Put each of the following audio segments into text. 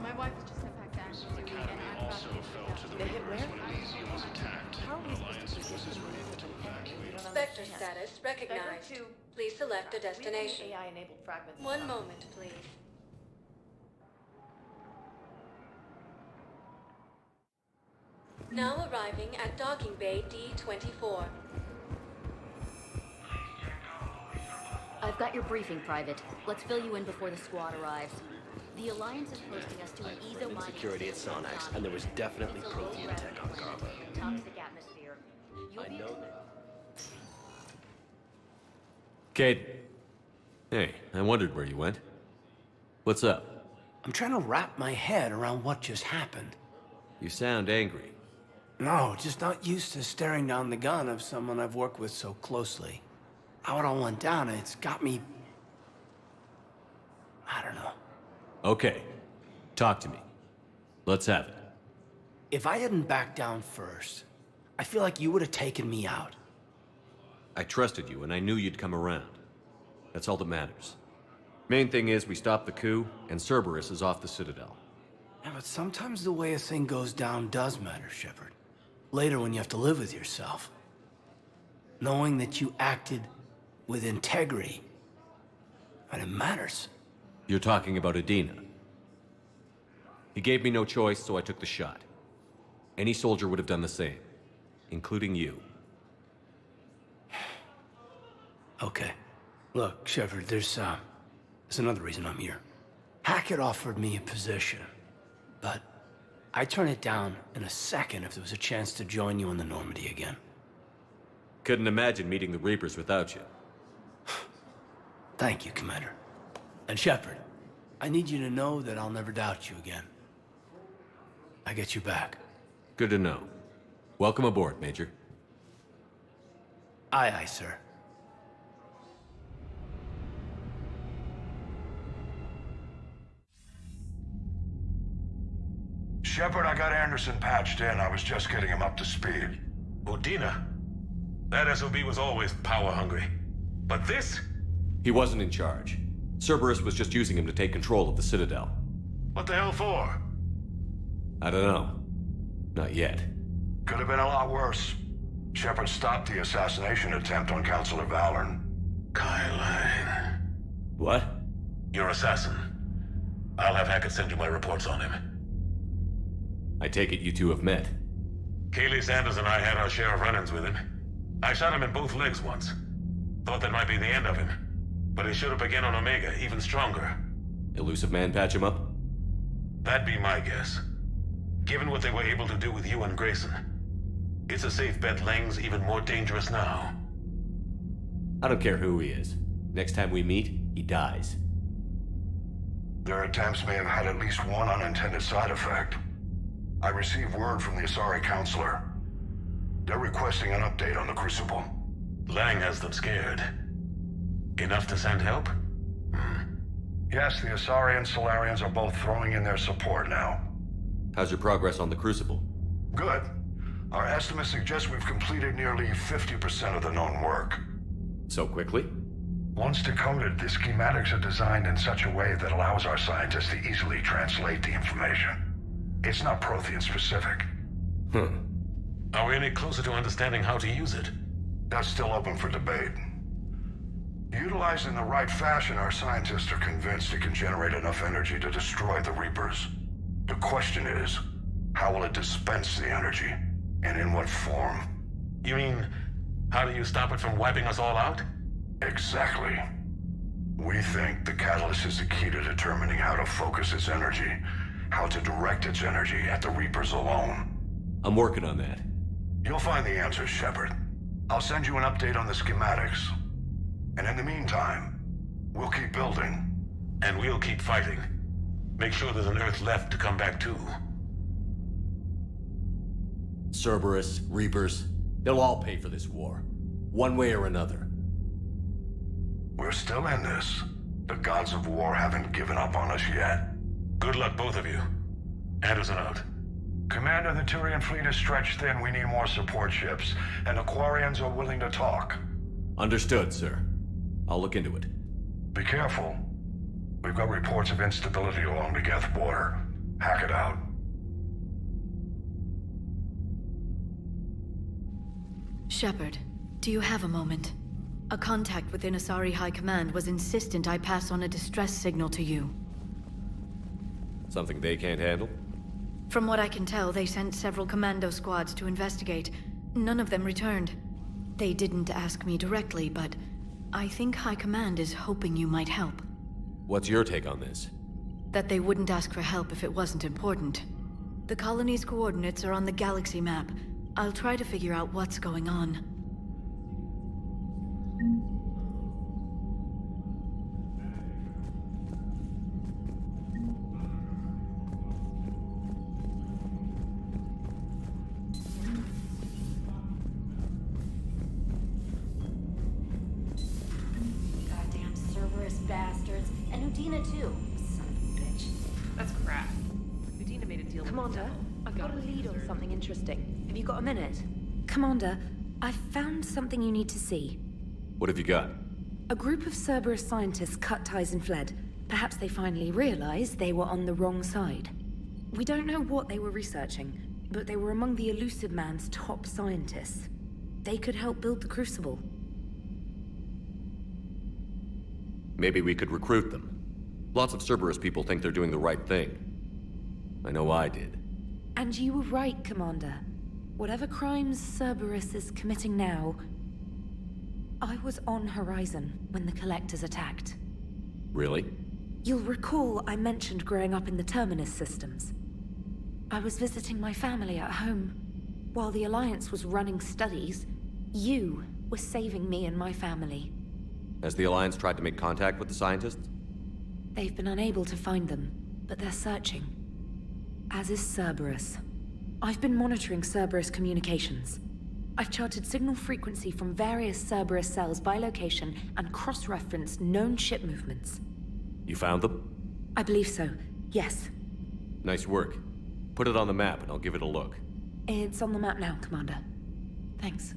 My wife has just got back to Ashland. The academy also fell to the Reapers when Elysium was attacked. Alliance forces were able to evacuate. Vector status recognized. Please select a destination. AI-enabled fragments. One moment, please. Now arriving at docking bay D-24. I've got your briefing, Private. Let's fill you in before the squad arrives. The Alliance is posting us to an ESO mining security at Sonax, and there was definitely protein tech on Karma. Toxic atmosphere. I know that. Kate. Hey, I wondered where you went. What's up? I'm trying to wrap my head around what just happened. You sound angry. No, just not used to staring down the gun of someone I've worked with so closely. How it all went down, it's got me... I don't know. Okay. Talk to me. Let's have it. If I hadn't backed down first, I feel like you would have taken me out. I trusted you, and I knew you'd come around. That's all that matters. Main thing is, we stopped the coup, and Cerberus is off the Citadel. Yeah, but sometimes the way a thing goes down does matter, Shepard. Later when you have to live with yourself. Knowing that you acted with integrity. And it matters. You're talking about Adina. He gave me no choice, so I took the shot. Any soldier would have done the same. Including you. Okay. Look, Shepard, there's another reason I'm here. Hackett offered me a position, but I'd turn it down in a second if there was a chance to join you in the Normandy again. Couldn't imagine meeting the Reapers without you. Thank you, Commander. And Shepard, I need you to know that I'll never doubt you again. I get you back. Good to know. Welcome aboard, Major. Aye, aye, sir. Shepard, I got Anderson patched in. I was just getting him up to speed. Odina? That SOB was always power-hungry. But this? He wasn't in charge. Cerberus was just using him to take control of the Citadel. What the hell for? I don't know. Not yet. Could have been a lot worse. Shepard stopped the assassination attempt on Councilor Valorn. Kyle. What? Your assassin. I'll have Hackett send you my reports on him. I take it you two have met. Kaylee Sanders and I had our share of run-ins with him. I shot him in both legs once. Thought that might be the end of him. But he showed up again on Omega, even stronger. Elusive Man patch him up? That'd be my guess. Given what they were able to do with you and Grayson. It's a safe bet Lang's even more dangerous now. I don't care who he is. Next time we meet, he dies. Their attempts may have had at least one unintended side effect. I received word from the Asari Counselor. They're requesting an update on the Crucible. Lang has them scared. Enough to send help? Yes, the Asari and Solarians are both throwing in their support now. How's your progress on the Crucible? Good. Our estimates suggest we've completed nearly 50% of the known work. So quickly? Once decoded, the schematics are designed in such a way that allows our scientists to easily translate the information. It's not Prothean specific. Are we any closer to understanding how to use it? That's still open for debate. Utilized in the right fashion, our scientists are convinced it can generate enough energy to destroy the Reapers. The question is, how will it dispense the energy? And in what form? You mean, how do you stop it from wiping us all out? Exactly. We think the catalyst is the key to determining how to focus its energy, how to direct its energy at the Reapers alone. I'm working on that. You'll find the answers, Shepard. I'll send you an update on the schematics. And in the meantime, we'll keep building. And we'll keep fighting. Make sure there's an Earth left to come back to. Cerberus, Reapers, they'll all pay for this war. One way or another. We're still in this. The gods of war haven't given up on us yet. Good luck, both of you. Anderson out. Commander, the Turian fleet is stretched thin. We need more support ships. And the Quarians are willing to talk. Understood, sir. I'll look into it. Be careful. We've got reports of instability along the Geth border. Hack it out. Shepard, do you have a moment? A contact within Asari High Command was insistent I pass on a distress signal to you. Something they can't handle? From what I can tell, they sent several commando squads to investigate. None of them returned. They didn't ask me directly, but I think High Command is hoping you might help. What's your take on this? That they wouldn't ask for help if it wasn't important. The colony's coordinates are on the galaxy map. I'll try to figure out what's going on. Goddamn Cerberus bastards. And Udina too. Son of a bitch. That's crap. Udina made a deal with Commander, the I've got a lead on something interesting. Have you got a minute? Commander, I found something you need to see. What have you got? A group of Cerberus scientists cut ties and fled. Perhaps they finally realized they were on the wrong side. We don't know what they were researching, but they were among the Elusive Man's top scientists. They could help build the Crucible. Maybe we could recruit them. Lots of Cerberus people think they're doing the right thing. I know I did. And you were right, Commander. Whatever crimes Cerberus is committing now, I was on Horizon when the Collectors attacked. Really? You'll recall I mentioned growing up in the Terminus systems. I was visiting my family at home. While the Alliance was running studies, you were saving me and my family. Has the Alliance tried to make contact with the scientists? They've been unable to find them, but they're searching. As is Cerberus. I've been monitoring Cerberus communications. I've charted signal frequency from various Cerberus cells by location and cross-referenced known ship movements. You found them? I believe so, yes. Nice work. Put it on the map and I'll give it a look. It's on the map now, Commander. Thanks.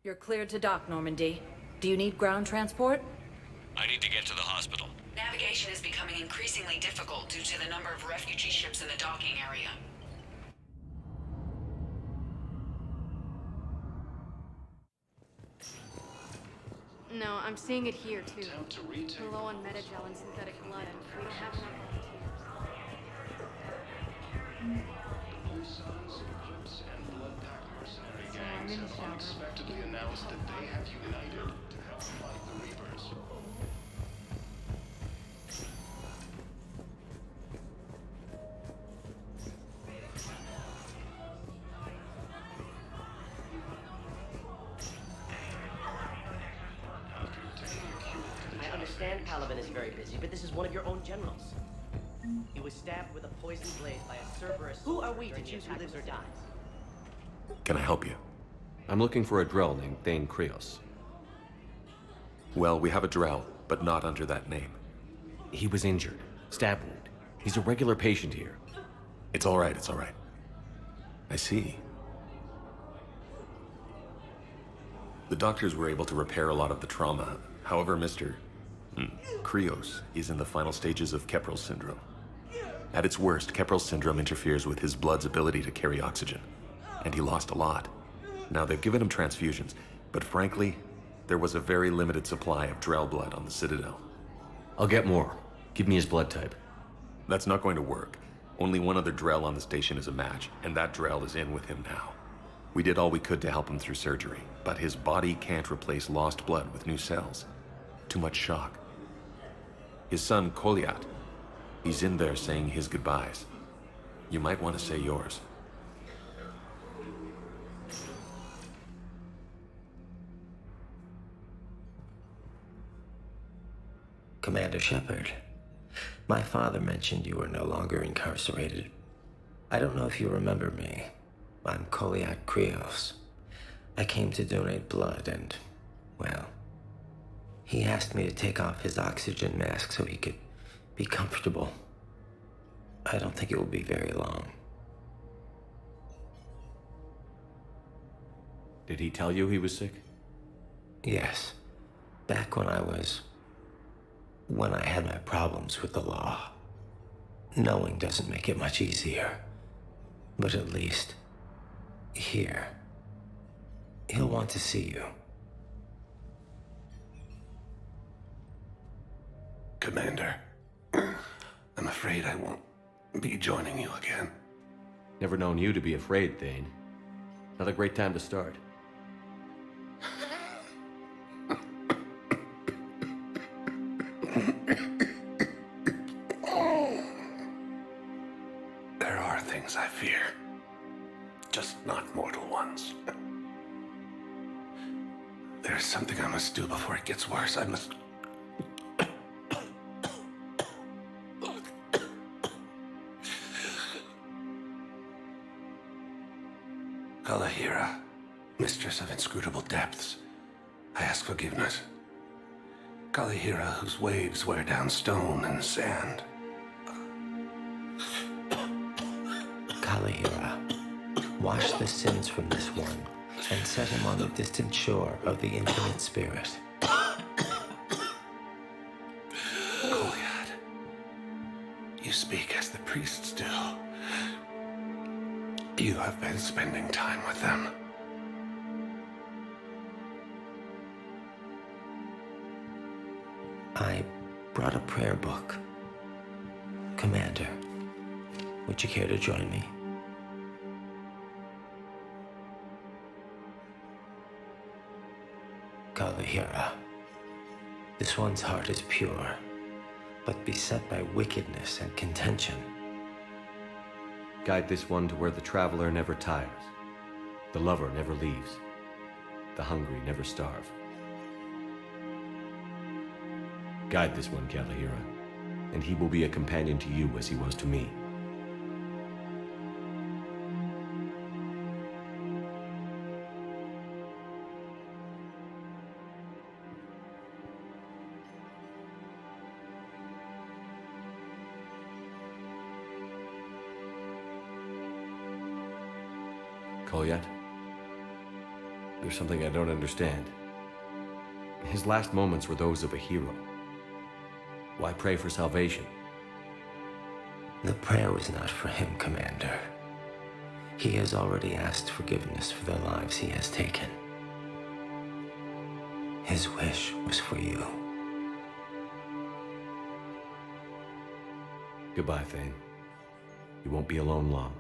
You're cleared to dock, Normandy. Do you need ground transport? I need to get to the hospital. Navigation is becoming increasingly difficult due to the number of refugee ships in the docking area. No, I'm seeing it here too. We're low on metagel and synthetic blood, and we don't have enough volunteers. I'm in the shower. Unexpectedly announced that they have united to help fight the Reapers. I understand Caliban is very busy, but this is one of your own generals. He was stabbed with a poisoned blade by a Cerberus. Who are we to choose who lives or dies? Can I help you? I'm looking for a Drell named Thane Krios. Well, we have a Drell, but not under that name. He was injured. Stab wound. He's a regular patient here. It's all right, it's all right. I see. The doctors were able to repair a lot of the trauma. However, Mr. Krios is in the final stages of Keprel syndrome. At its worst, Keprel syndrome interferes with his blood's ability to carry oxygen, and he lost a lot. Now, they've given him transfusions, but frankly, there was a very limited supply of Drell blood on the Citadel. I'll get more. Give me his blood type. That's not going to work. Only one other Drell on the station is a match, and that Drell is in with him now. We did all we could to help him through surgery, but his body can't replace lost blood with new cells. Too much shock. His son, Koliat, he's in there saying his goodbyes. You might want to say yours. Commander Shepard, my father mentioned you were no longer incarcerated. I don't know if you remember me. I'm Koliat Krios. I came to donate blood and, well, he asked me to take off his oxygen mask so he could be comfortable. I don't think it will be very long. Did he tell you he was sick? Yes. Back when I had my problems with the law. Knowing doesn't make it much easier. But at least, here, he'll want to see you. Commander, I'm afraid I won't be joining you again. Never known you to be afraid, Thane. Not a great time to start. There are things I fear. Just not mortal ones. There's something I must do before it gets worse. I must... Kalahira, mistress of inscrutable depths, I ask forgiveness. Kalahira, whose waves wear down stone and sand. Kalahira, wash the sins from this one and set him on the distant shore of the infinite spirit. Kolyat, you speak as the priests do. You have been spending time with them. I brought a prayer book. Commander, would you care to join me? Kalahira, this one's heart is pure, but beset by wickedness and contention. Guide this one to where the traveler never tires, the lover never leaves, the hungry never starve. Guide this one, Kalahira, and he will be a companion to you as he was to me. Kolyat, there's something I don't understand. His last moments were those of a hero. Why pray for salvation? The prayer was not for him, Commander. He has already asked forgiveness for the lives he has taken. His wish was for you. Goodbye, Thane. You won't be alone long.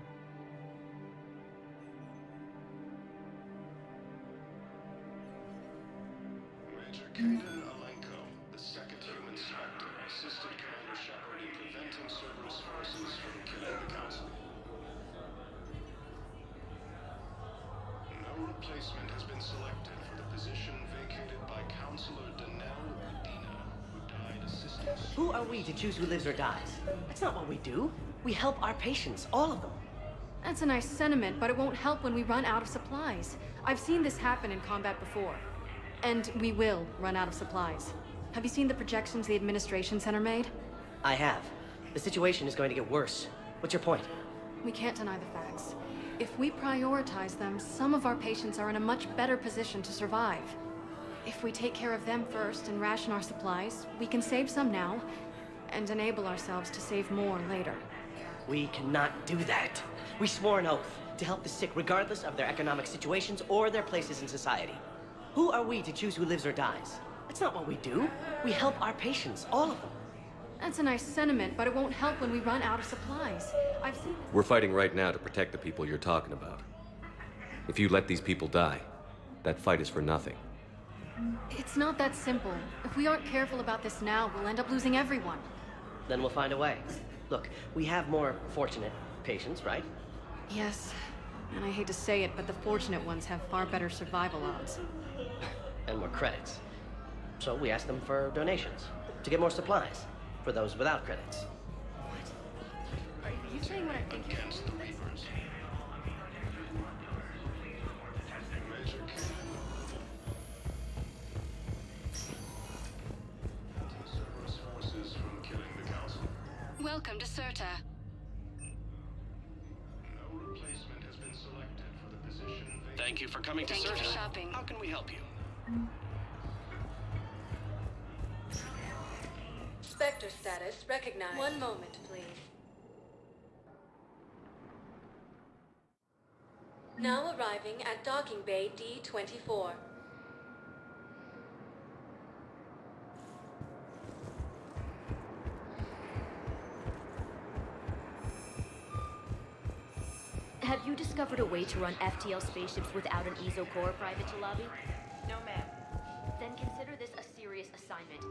Who are we to choose who lives or dies? That's not what we do. We help our patients, all of them. That's a nice sentiment, but it won't help when we run out of supplies. I've seen this happen in combat before. And we will run out of supplies. Have you seen the projections the administration center made? I have. The situation is going to get worse. What's your point? We can't deny the facts. If we prioritize them, some of our patients are in a much better position to survive. If we take care of them first and ration our supplies, we can save some now and enable ourselves to save more later. We cannot do that. We swore an oath to help the sick regardless of their economic situations or their places in society. Who are we to choose who lives or dies? That's not what we do. We help our patients, all of them. That's a nice sentiment, but it won't help when we run out of supplies. I've seen... We're fighting right now to protect the people you're talking about. If you let these people die, that fight is for nothing. It's not that simple. If we aren't careful about this now, we'll end up losing everyone. Then we'll find a way. Look, we have more fortunate patients, right? Yes. And I hate to say it, but the fortunate ones have far better survival odds. And more credits. So we ask them for donations, to get more supplies, for those without credits. What? Are you saying what I think? Against the Reapers. Welcome to Serta. No replacement has been selected for the position. Thank you for coming to Surgery. shopping. How can we help you? Spectre status recognized. One moment, please. Now arriving at docking bay D-24. Have you discovered a way to run FTL spaceships without an ESO core, Private Chalabi? No, ma'am. Then consider this a serious assignment.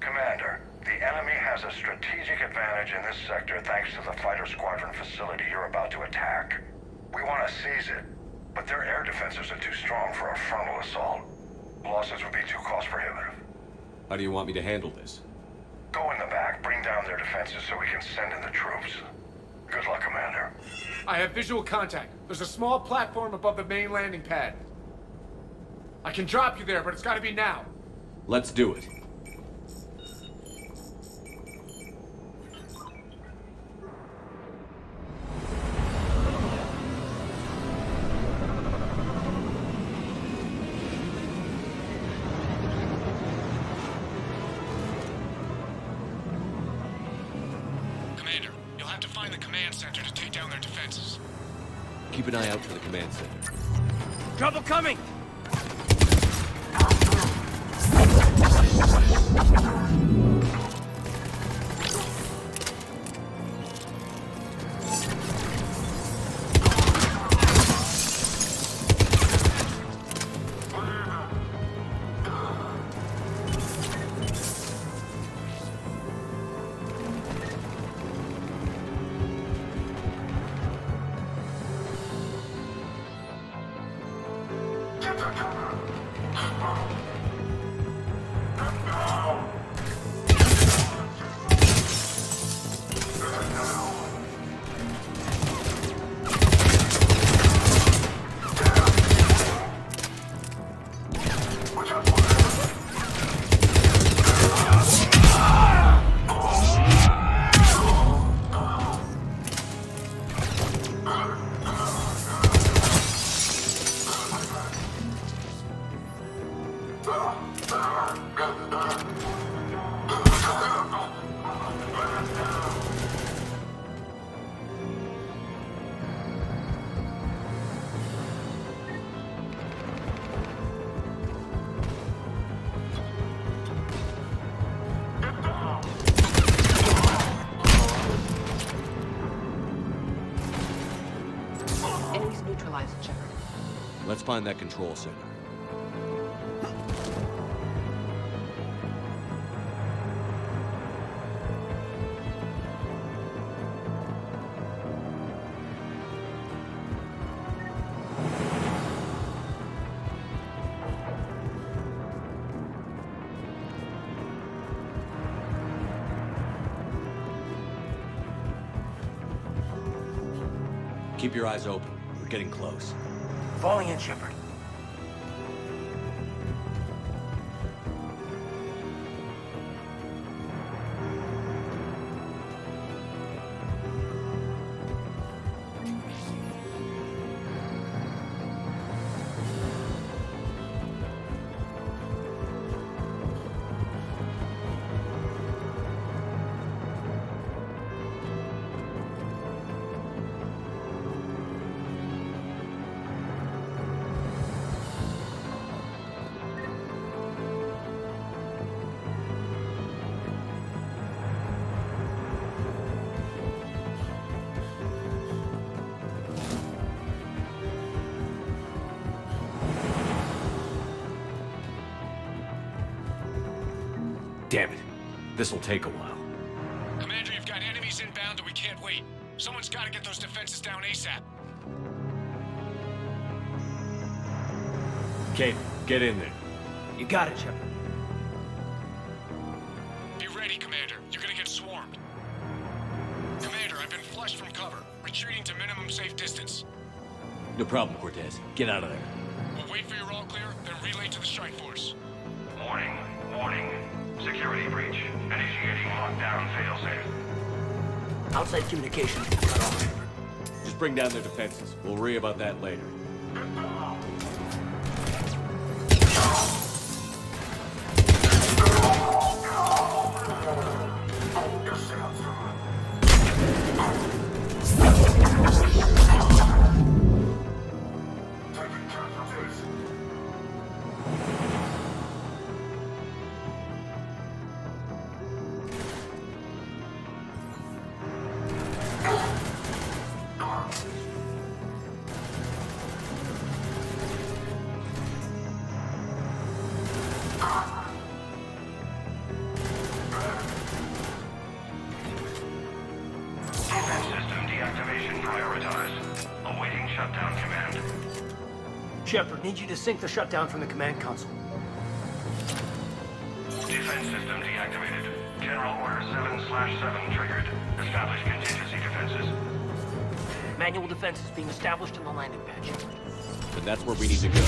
Commander, the enemy has a strategic advantage in this sector thanks to the fighter squadron facility you're about to attack. We want to seize it, but their air defenses are too strong for a frontal assault. Losses would be too cost prohibitive. How do you want me to handle this? Go in the back, bring down their defenses so we can send in the troops. Good luck, Commander. I have visual contact. There's a small platform above the main landing pad. I can drop you there, but it's gotta be now. Let's do it. have to find the command center to take down their defenses. Keep an eye out for the command center. Trouble coming! Let's find that control center. Keep your eyes open. We're getting close. Falling in, Shepard. Damn it. This'll take a while. Commander, you've got enemies inbound and we can't wait. Someone's got to get those defenses down ASAP. Kate, get in there. You got it, Shepard. Be ready, Commander. You're gonna get swarmed. Commander, I've been flushed from cover. Retreating to minimum safe distance. No problem, Cortez. Get out of there. We'll wait for your all clear, then relay to the strike force. Warning, warning. Security breach. Initiating lockdown failsafe. Outside communication cut off. Just bring down their defenses. We'll worry about that later. Shepard, need you to sync the shutdown from the command console. Defense system deactivated. General Order 7/7 triggered. Establish contingency defenses. Manual defense is being established in the landing pad, Shepard. Then that's where we need to go.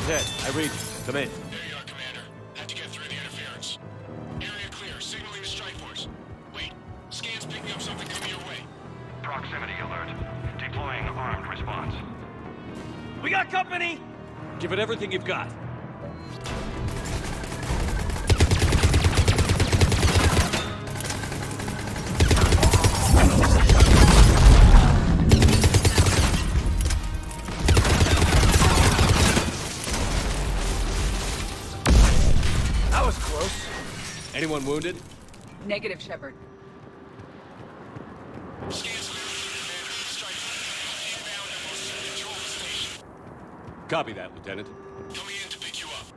Cortez, I read you. Come in. There you are, Commander. Had to get through the interference. Area clear. Signaling the strike force. Wait. Scan's picking up something coming your way. Proximity alert. Deploying armed response. We got company! Give it everything you've got. That was close. Anyone wounded? Negative, Shepard. Copy that, Lieutenant. Coming in to pick you up.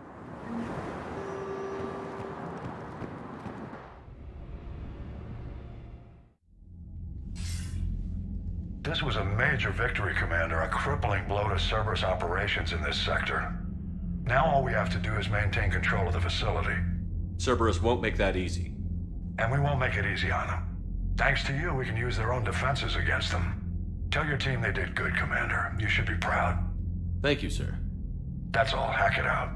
This was a major victory, Commander. A crippling blow to Cerberus operations in this sector. Now all we have to do is maintain control of the facility. Cerberus won't make that easy. And we won't make it easy on them. Thanks to you, we can use their own defenses against them. Tell your team they did good, Commander. You should be proud. Thank you, sir. That's all. Hack it out.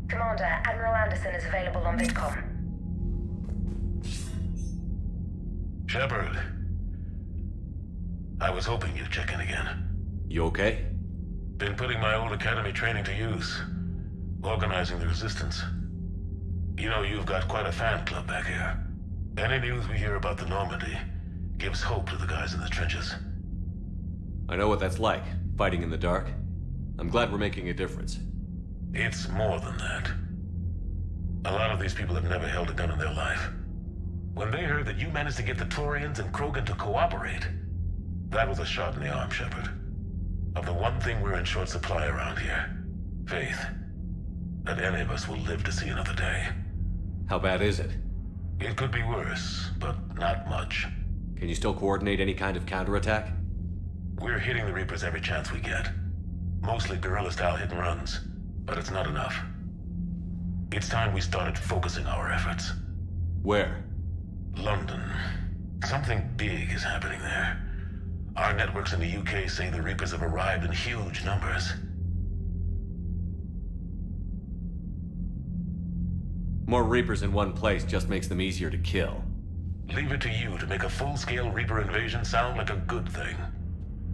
Commander, Admiral Anderson is available on VidCom. Shepard. I was hoping you'd check in again. You okay? Been putting my old academy training to use. Organizing the resistance. You know, you've got quite a fan club back here. Any news we hear about the Normandy gives hope to the guys in the trenches. I know what that's like, fighting in the dark. I'm glad we're making a difference. It's more than that. A lot of these people have never held a gun in their life. When they heard that you managed to get the Turians and Krogan to cooperate, that was a shot in the arm, Shepard. Of the one thing we're in short supply around here, faith. That any of us will live to see another day. How bad is it? It could be worse, but not much. Can you still coordinate any kind of counterattack? We're hitting the Reapers every chance we get. Mostly guerrilla-style hit-and-runs, but it's not enough. It's time we started focusing our efforts. Where? London. Something big is happening there. Our networks in the UK say the Reapers have arrived in huge numbers. More Reapers in one place just makes them easier to kill. Leave it to you to make a full-scale Reaper invasion sound like a good thing.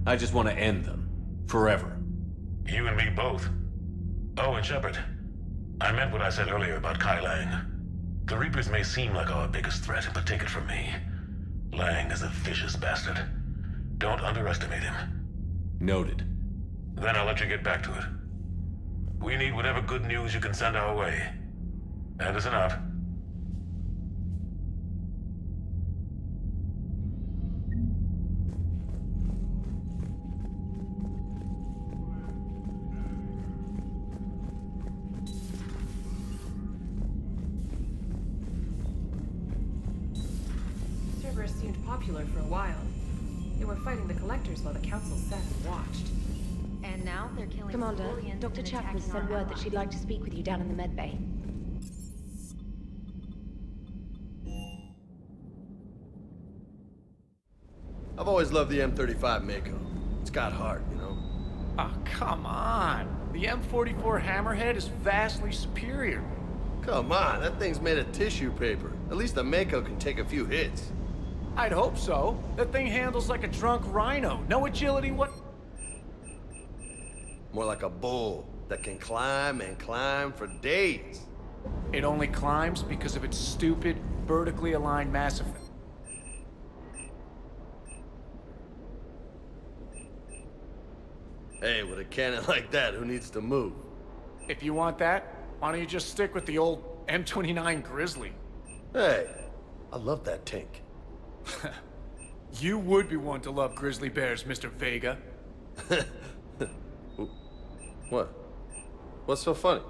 I just want to end them. Forever. You and me both. Oh, and Shepard, I meant what I said earlier about Kai Lang. The Reapers may seem like our biggest threat, but take it from me. Lang is a vicious bastard. Don't underestimate him. Noted. Then I'll let you get back to it. We need whatever good news you can send our way. Anderson out. Cerberus seemed popular for a while. They were fighting the Collectors while the Council sat and watched. And now they're killing Commander, civilians Dr. and Chapman attacking sent our word that she'd like to speak with you down in the med bay. I've always loved the M35 Mako. It's got heart, you know? Oh, come on. The M44 Hammerhead is vastly superior. Come on, that thing's made of tissue paper. At least the Mako can take a few hits. I'd hope so. That thing handles like a drunk rhino. No agility what? More like a bull that can climb and climb for days. It only climbs because of its stupid, vertically aligned massif. Hey, with a cannon like that, who needs to move? If you want that, why don't you just stick with the old M29 Grizzly? Hey, I love that tank. You would be one to love grizzly bears, Mr. Vega. What? What's so funny?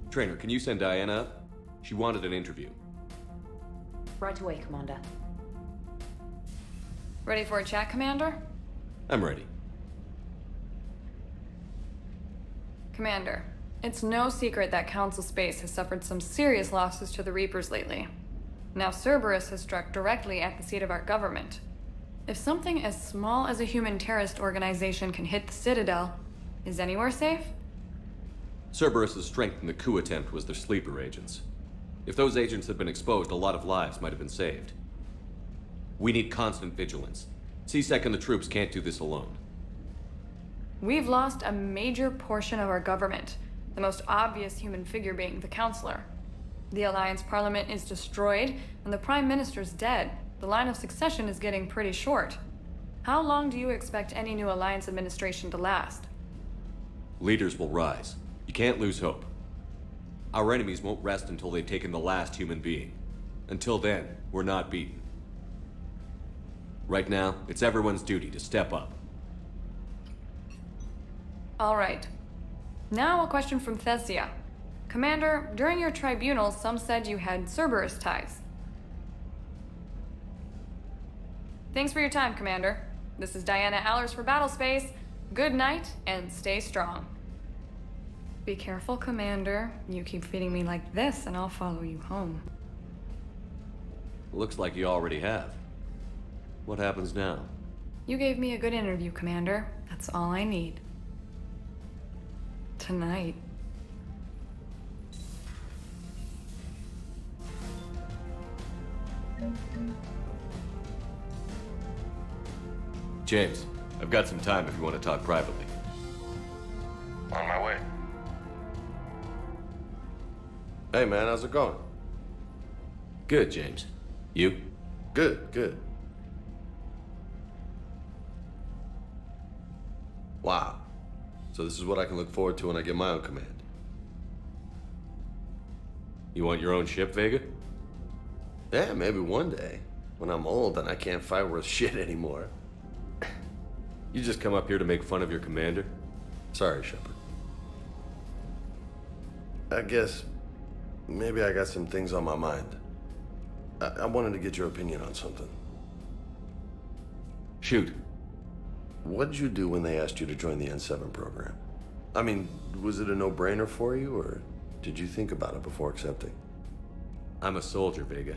Trainer, can you send Diana up? She wanted an interview. Right away, Commander. Ready for a chat, Commander? I'm ready. Commander, it's no secret that Council Space has suffered some serious losses to the Reapers lately. Now Cerberus has struck directly at the seat of our government. If something as small as a human terrorist organization can hit the Citadel, is anywhere safe? Cerberus' strength in the coup attempt was their sleeper agents. If those agents had been exposed, a lot of lives might have been saved. We need constant vigilance. C-Sec and the troops can't do this alone. We've lost a major portion of our government, the most obvious human figure being the Counselor. The Alliance Parliament is destroyed, and the Prime Minister's dead. The line of succession is getting pretty short. How long do you expect any new Alliance administration to last? Leaders will rise. You can't lose hope. Our enemies won't rest until they've taken the last human being. Until then, we're not beaten. Right now, it's everyone's duty to step up. All right. Now a question from Thesia. Commander, during your tribunal, some said you had Cerberus ties. Thanks for your time, Commander. This is Diana Allers for Battlespace. Good night, and stay strong. Be careful, Commander. You keep feeding me like this, and I'll follow you home. Looks like you already have. What happens now? You gave me a good interview, Commander. That's all I need. Tonight. James, I've got some time if you want to talk privately. On my way. Hey man, how's it going? Good, James. You? Good, good. Wow. So this is what I can look forward to when I get my own command. You want your own ship, Vega? Yeah, maybe one day. When I'm old and I can't fight worth shit anymore. You just come up here to make fun of your commander? Sorry, Shepard. I guess maybe I got some things on my mind. I wanted to get your opinion on something. Shoot. What did you do when they asked you to join the N7 program? I mean, was it a no-brainer for you, or did you think about it before accepting? I'm a soldier, Vega.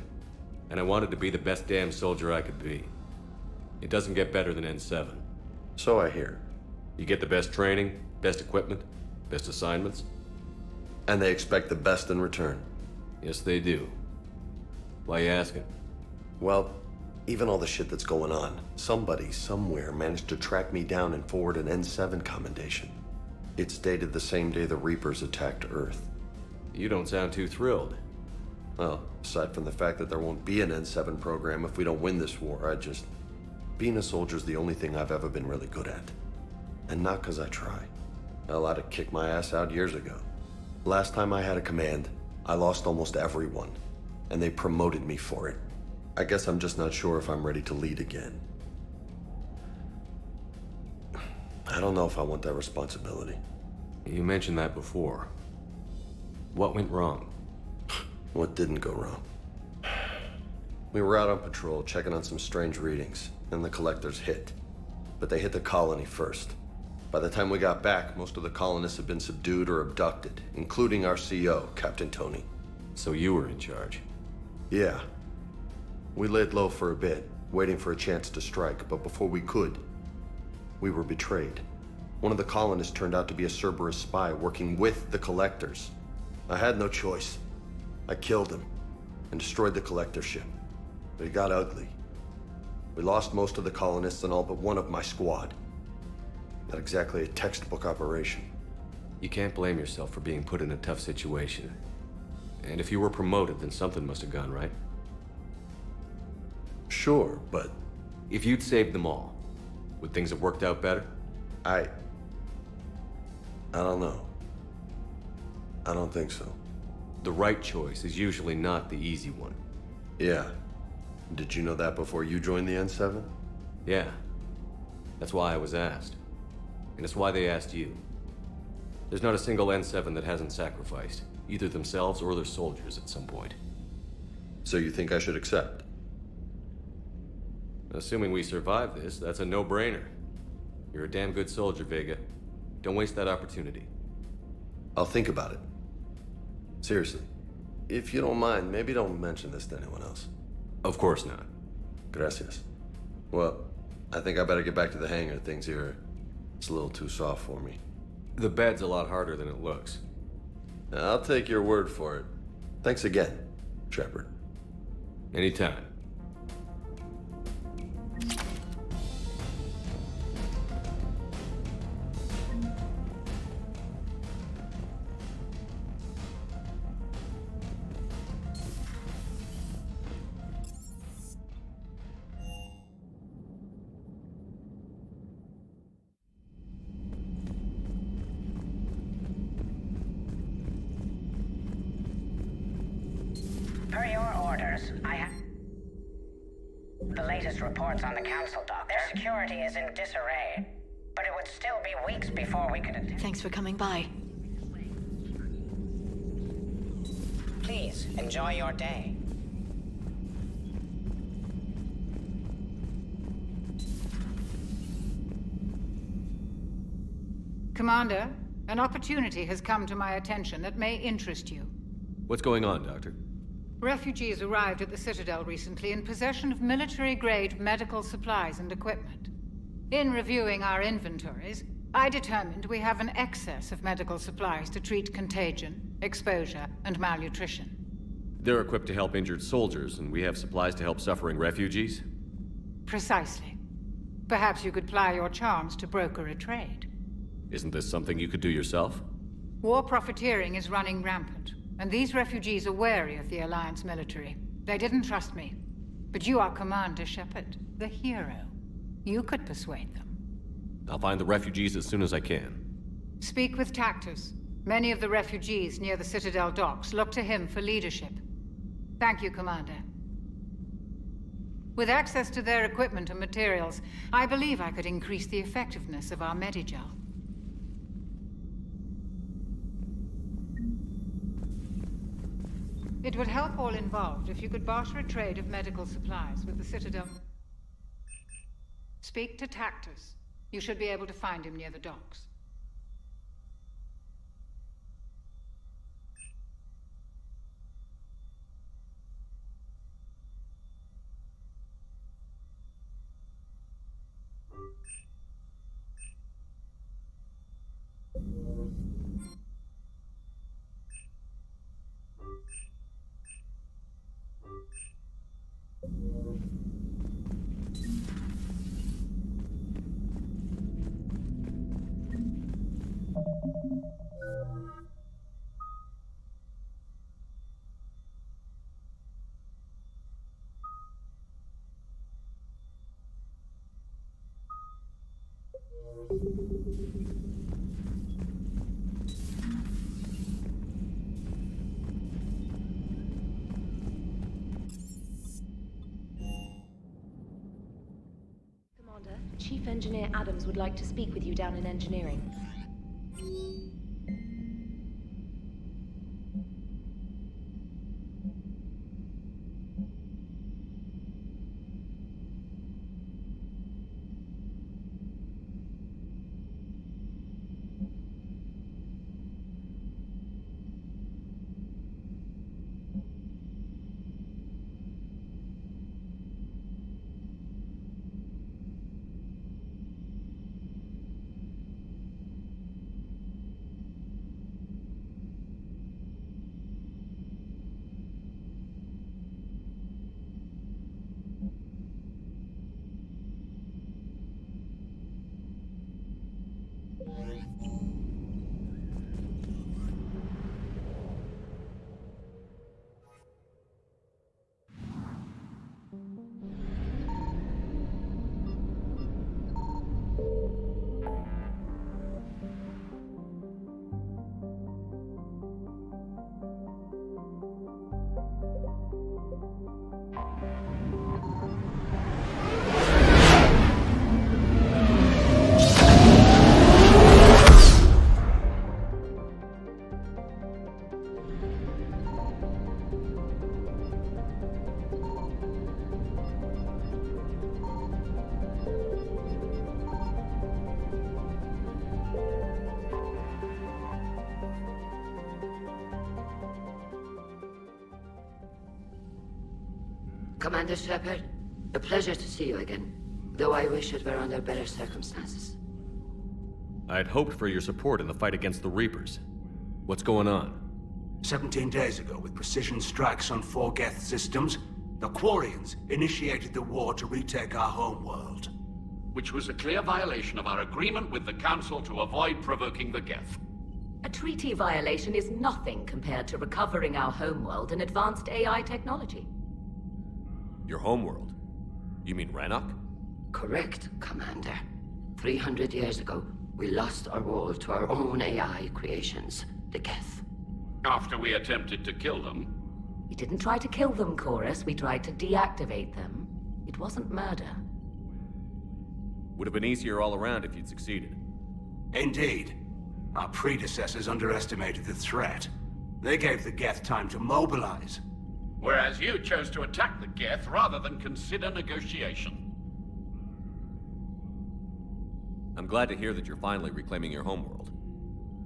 And I wanted to be the best damn soldier I could be. It doesn't get better than N7. So I hear. You get the best training, best equipment, best assignments. And they expect the best in return. Yes, they do. Why you asking? Well, even all the shit that's going on, somebody somewhere managed to track me down and forward an N7 commendation. It's dated the same day the Reapers attacked Earth. You don't sound too thrilled. Well, aside from the fact that there won't be an N7 program if we don't win this war, being a soldier's the only thing I've ever been really good at. And not because I try. Hell, I'd have kicked my ass out years ago. Last time I had a command, I lost almost everyone, and they promoted me for it. I guess I'm just not sure if I'm ready to lead again. I don't know if I want that responsibility. You mentioned that before. What went wrong? What didn't go wrong? We were out on patrol, checking on some strange readings, and the collectors hit. But they hit the colony first. By the time we got back, most of the colonists had been subdued or abducted, including our CO, Captain Tony. So you were in charge? Yeah. We laid low for a bit, waiting for a chance to strike, but before we could, we were betrayed. One of the colonists turned out to be a Cerberus spy working with the collectors. I had no choice. I killed him and destroyed the collector ship. But it got ugly. We lost most of the colonists and all but one of my squad. Not exactly a textbook operation. You can't blame yourself for being put in a tough situation. And if you were promoted, then something must have gone right. Sure, but... If you'd saved them all, would things have worked out better? I don't know. I don't think so. The right choice is usually not the easy one. Yeah. Did you know that before you joined the N7? Yeah. That's why I was asked. And it's why they asked you. There's not a single N7 that hasn't sacrificed, either themselves or their soldiers at some point. So you think I should accept? Assuming we survive this, that's a no-brainer. You're a damn good soldier, Vega. Don't waste that opportunity. I'll think about it. Seriously. If you don't mind, maybe don't mention this to anyone else. Of course not. Gracias. Well, I think I better get back to the hangar. Things here, it's a little too soft for me. The bed's a lot harder than it looks. I'll take your word for it. Thanks again, Shepard. Anytime. Per your orders, I have the latest reports on the Council, Doctor. Their security is in disarray, but it would still be weeks before we could... Thanks for coming by. Please, enjoy your day. Commander, an opportunity has come to my attention that may interest you. What's going on, Doctor? Refugees arrived at the Citadel recently in possession of military-grade medical supplies and equipment. In reviewing our inventories, I determined we have an excess of medical supplies to treat contagion, exposure, and malnutrition. They're equipped to help injured soldiers, and we have supplies to help suffering refugees? Precisely. Perhaps you could ply your charms to broker a trade. Isn't this something you could do yourself? War profiteering is running rampant, and these refugees are wary of the Alliance military. They didn't trust me. But you are Commander Shepard, the hero. You could persuade them. I'll find the refugees as soon as I can. Speak with Tactus. Many of the refugees near the Citadel docks look to him for leadership. Thank you, Commander. With access to their equipment and materials, I believe I could increase the effectiveness of our Medigel. It would help all involved if you could barter a trade of medical supplies with the Citadel. Speak to Tactus. You should be able to find him near the docks. Commander, Chief Engineer Adams would like to speak with you down in engineering. Commander Shepard, a pleasure to see you again, though I wish it were under better circumstances. I'd hoped for your support in the fight against the Reapers. What's going on? 17 days ago, with precision strikes on 4 Geth systems, the Quarians initiated the war to retake our homeworld. Which was a clear violation of our agreement with the Council to avoid provoking the Geth. A treaty violation is nothing compared to recovering our homeworld and advanced AI technology. Your homeworld? You mean Rannoch? Correct, Commander. 300 years ago, we lost our world to our own AI creations, the Geth. After we attempted to kill them. We didn't try to kill them, Chorus. We tried to deactivate them. It wasn't murder. Would have been easier all around if you'd succeeded. Indeed. Our predecessors underestimated the threat. They gave the Geth time to mobilize. Whereas you chose to attack the Geth rather than consider negotiation. I'm glad to hear that you're finally reclaiming your homeworld.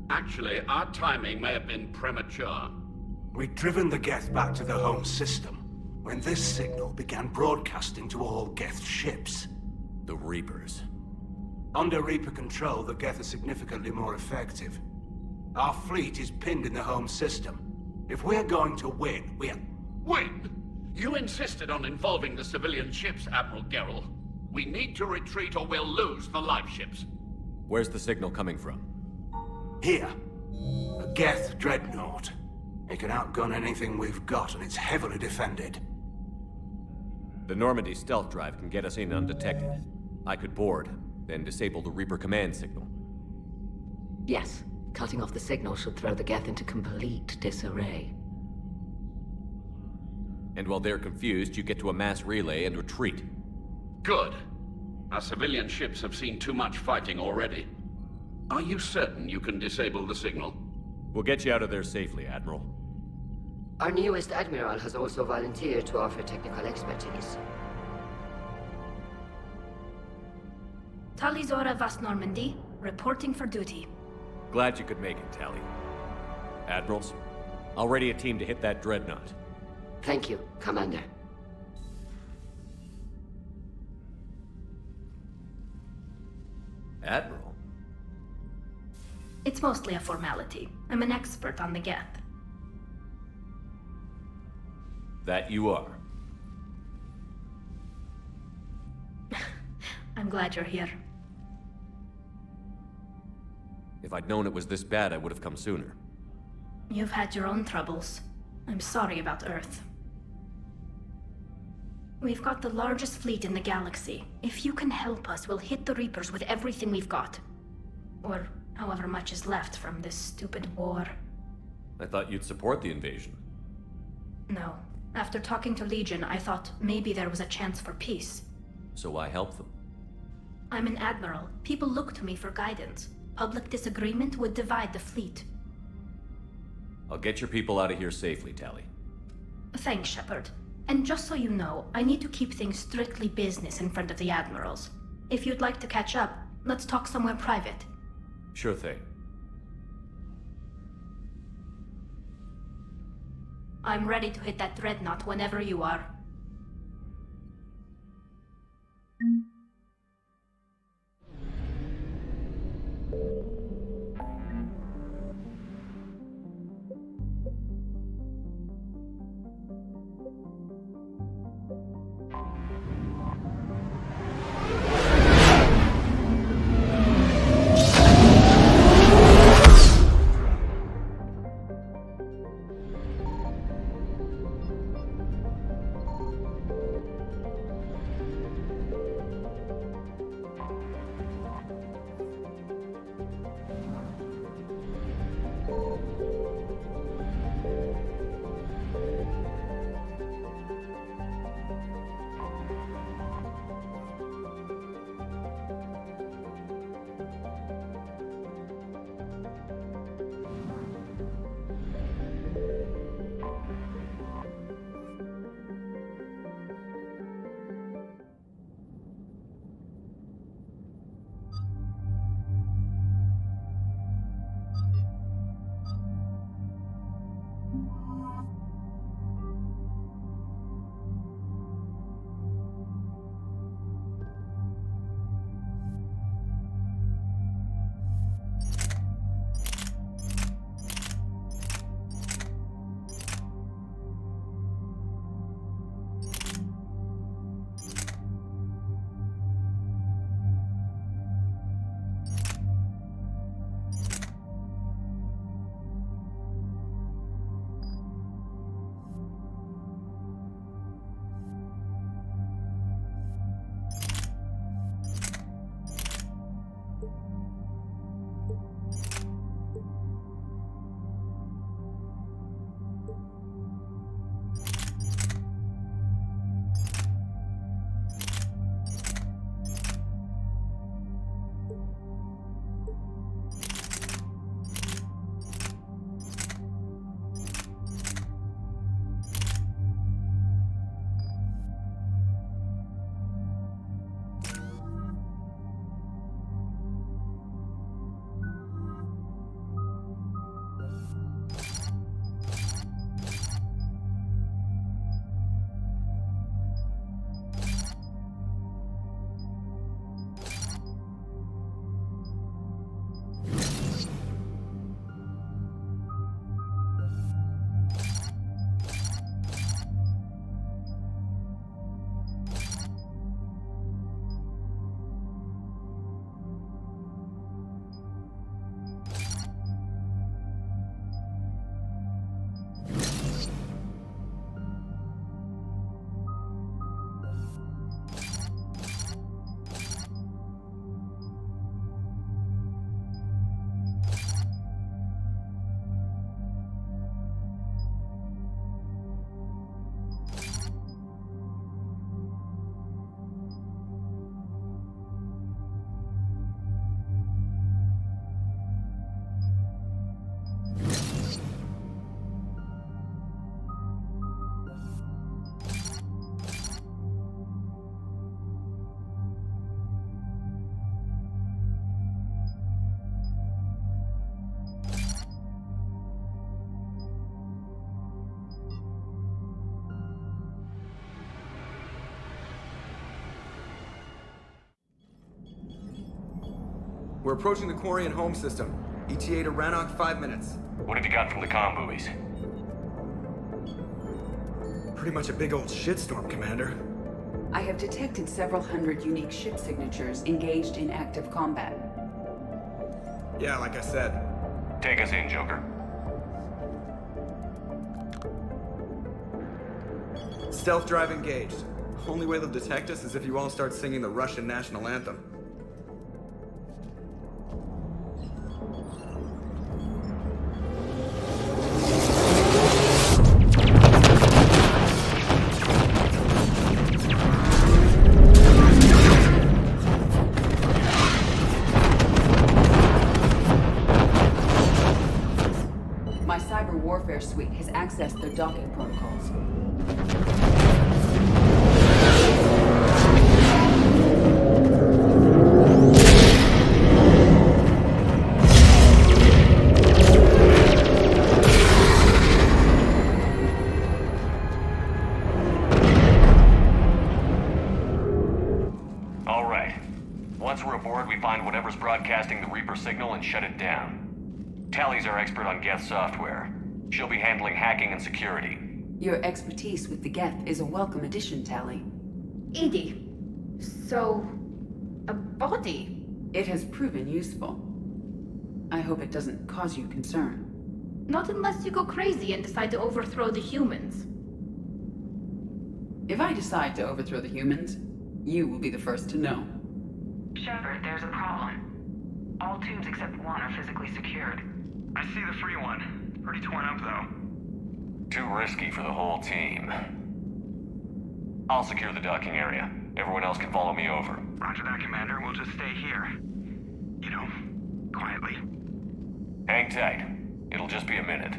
Actually, our timing may have been premature. We'd driven the Geth back to the home system, when this signal began broadcasting to all Geth ships. The Reapers. Under Reaper control, the Geth are significantly more effective. Our fleet is pinned in the home system. If we're going to win, Win? You insisted on involving the civilian ships, Admiral Gerrel. We need to retreat or we'll lose the live ships. Where's the signal coming from? Here. A Geth dreadnought. It can outgun anything we've got, and it's heavily defended. The Normandy stealth drive can get us in undetected. I could board, then disable the Reaper command signal. Yes. Cutting off the signal should throw the Geth into complete disarray. And while they're confused, you get to a mass relay and retreat. Good. Our civilian ships have seen too much fighting already. Are you certain you can disable the signal? We'll get you out of there safely, Admiral. Our newest Admiral has also volunteered to offer technical expertise. Talizora Vast Normandy, reporting for duty. Glad you could make it, Tally. Admirals, I'll ready a team to hit that dreadnought. Thank you, Commander. Admiral? It's mostly a formality. I'm an expert on the Geth. That you are. I'm glad you're here. If I'd known it was this bad, I would have come sooner. You've had your own troubles. I'm sorry about Earth. We've got the largest fleet in the galaxy. If you can help us, we'll hit the Reapers with everything we've got. Or however much is left from this stupid war. I thought you'd support the invasion. No. After talking to Legion, I thought maybe there was a chance for peace. So why help them? I'm an admiral. People look to me for guidance. Public disagreement would divide the fleet. I'll get your people out of here safely, Tally. Thanks, Shepard. And just so you know, I need to keep things strictly business in front of the admirals. If you'd like to catch up, let's talk somewhere private. Sure thing. I'm ready to hit that dreadnought whenever you are. We're approaching the Quarian home system. ETA to Rannoch, 5 minutes. What have you got from the comm buoys? Pretty much a big old shitstorm, Commander. I have detected several hundred unique ship signatures engaged in active combat. Yeah, like I said. Take us in, Joker. Stealth drive engaged. Only way they'll detect us is if you all start singing the Russian national anthem. My cyber warfare suite has accessed their docking protocols. All right. Once we're aboard, we find whatever's broadcasting the Reaper signal and shut it down. Tally's our expert on Geth software. She'll be handling hacking and security. Your expertise with the Geth is a welcome addition, Tally. Edie, so... a body? It has proven useful. I hope it doesn't cause you concern. Not unless you go crazy and decide to overthrow the humans. If I decide to overthrow the humans, you will be the first to know. Shepard, there's a problem. All tubes except one are physically secured. I see the free one. Pretty torn up, though. Too risky for the whole team. I'll secure the docking area. Everyone else can follow me over. Roger that, Commander. We'll just stay here. You know, quietly. Hang tight. It'll just be a minute.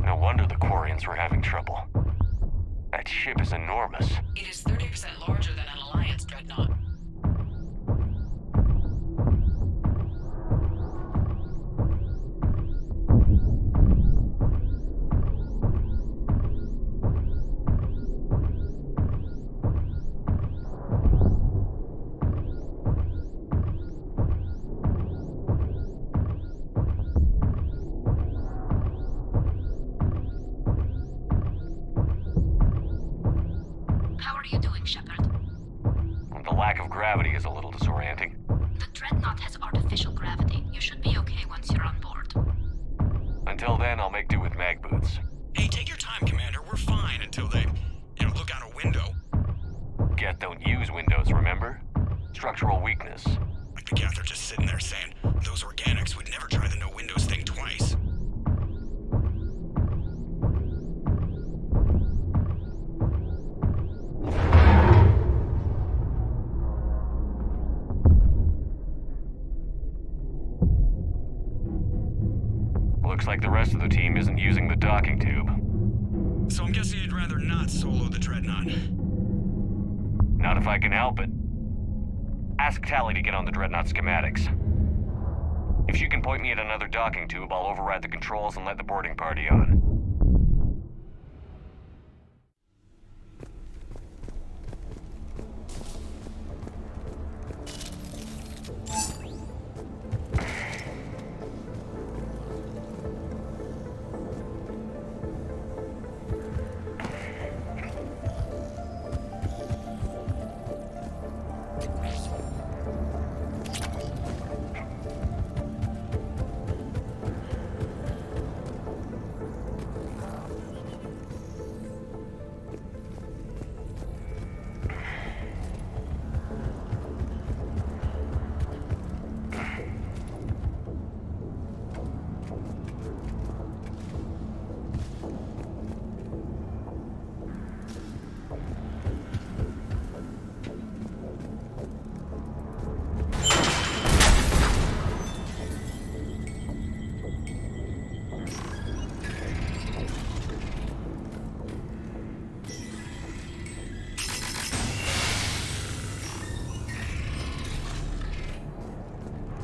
No wonder the Quarians were having trouble. That ship is enormous. It is 30% larger than an Alliance dreadnought. How are you doing, Shepard? The lack of gravity is a little disorienting. The Dreadnought has artificial gravity. You should be okay once you're on board. Until then, I'll make do with mag boots. Hey, take your time, Commander. We're fine until they, look out a window. Geth don't use windows, remember? Structural weakness. Like the Geth are just sitting there saying, those organics would never try the no windows thing twice. Looks like the rest of the team isn't using the docking tube. So I'm guessing you'd rather not solo the Dreadnought. Not if I can help it. Ask Tally to get on the Dreadnought schematics. If she can point me at another docking tube, I'll override the controls and let the boarding party on.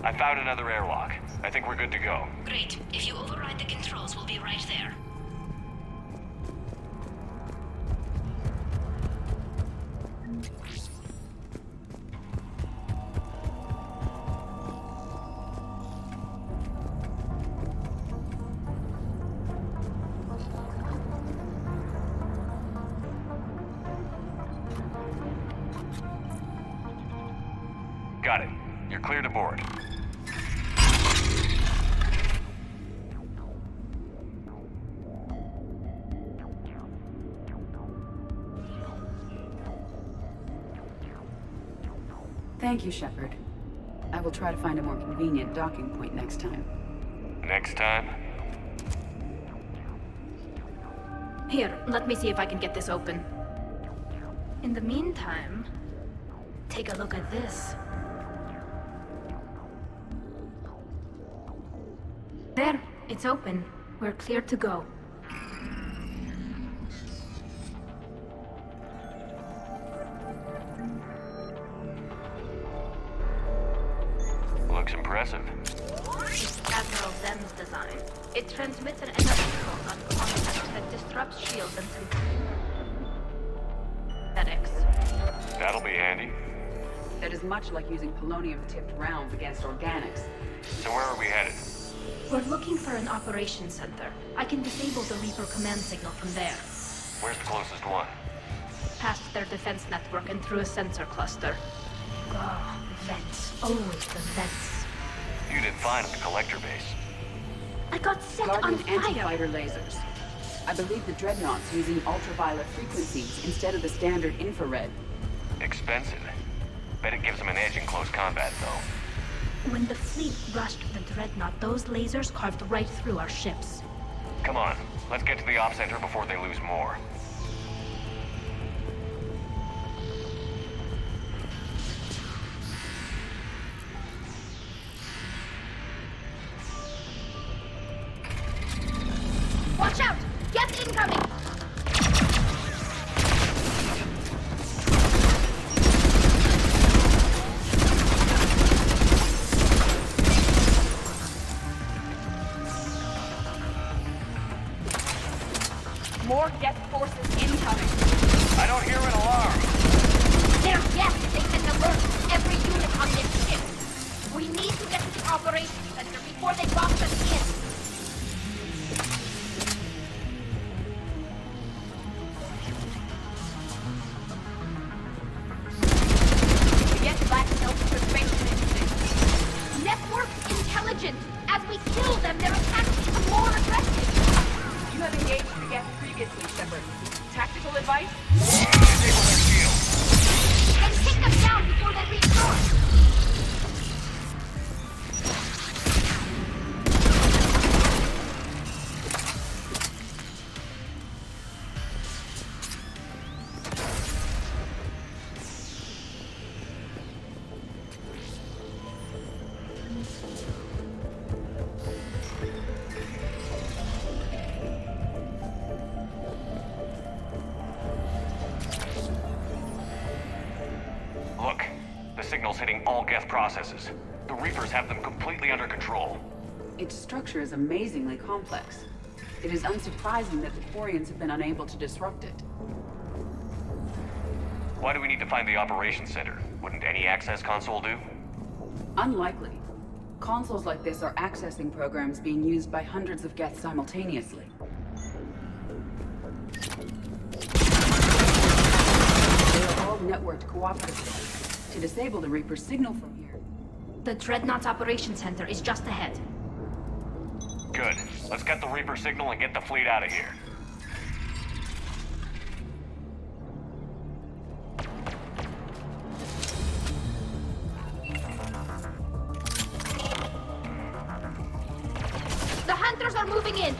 I found another airlock. I think we're good to go. Great. If you override the controls, we'll be right there. Got it. You're clear to board. Thank you, Shepard. I will try to find a more convenient docking point next time. Next time? Here, let me see if I can get this open. In the meantime, take a look at this. There, it's open. We're clear to go. Looks impressive. It's Admiral Zen's design. It transmits an energy code on contact that disrupts shields and synthetics. That'll be handy. That is much like using polonium-tipped rounds against organics. So where are we headed? We're looking for an operations center. I can disable the Reaper command signal from there. Where's the closest one? Past their defense network and through a sensor cluster. Oh, vents. Always the vents. You did fine at the collector base. I got set on Guardian fire! anti-fighter lasers. I believe the Dreadnought's using ultraviolet frequencies instead of the standard infrared. Expensive. Bet it gives them an edge in close combat, though. When the fleet rushed the Dreadnought, those lasers carved right through our ships. Come on, let's get to the op center before they lose more. Watch out! Get incoming! More Geth forces incoming. I don't hear an alarm. They're Geth! They can alert every unit on this ship! We need to get to the operations center before they box us in! Network intelligence! As we kill them, their attacks become more aggressive! You have engaged the Geth previously, Shepard. Tactical advice? Disable their shields. And take them down before they reach shore! Look, the signal's hitting all Geth processes. The Reapers have them completely under control. Its structure is amazingly complex. It is unsurprising that the Quarians have been unable to disrupt it. Why do we need to find the operations center? Wouldn't any access console do? Unlikely. Consoles like this are accessing programs being used by hundreds of Geth simultaneously. They are all networked cooperatively. To disable the Reaper signal from here. The Dreadnought's operations center is just ahead. Good. Let's get the Reaper signal and get the fleet out of here. The hunters are moving in!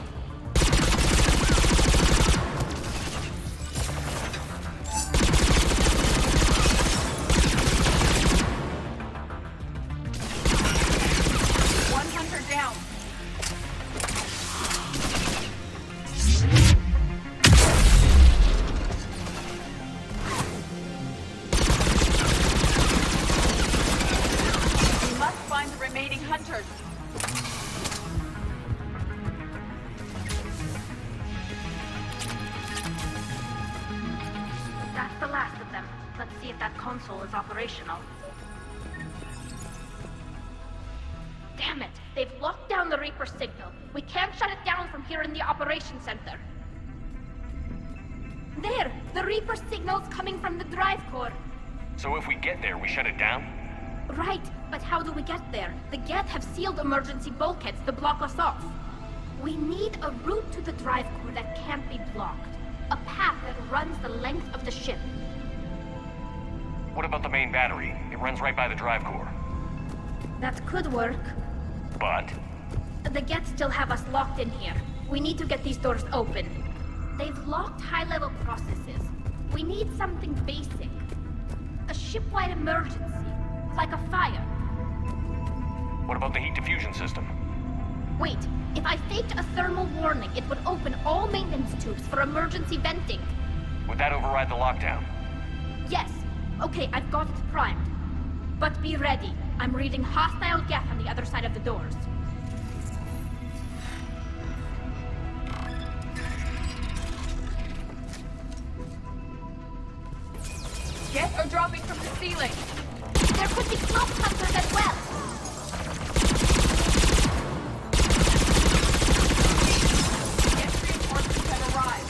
We must find the remaining that console is operational. Damn it! They've locked down the Reaper signal. We can't shut it down from here in the operations center. There! The Reaper signal's coming from the drive core. So if we get there, we shut it down? Right, but how do we get there? The Geth have sealed emergency bulkheads to block us off. We need a route to the drive core that can't be blocked. A path that runs the length of the ship. What about the main battery? It runs right by the drive core. That could work. But? The Geth still have us locked in here. We need to get these doors open. They've locked high-level processes. We need something basic. A ship-wide emergency. Like a fire. What about the heat diffusion system? Wait, if I faked a thermal warning, it would open all maintenance tubes for emergency venting. Would that override the lockdown? Yes. Okay, I've got it primed. But be ready. I'm reading hostile Geth on the other side of the doors. Geth are dropping from the ceiling. There could be cloak hunters as well. Geth reinforcements have arrived.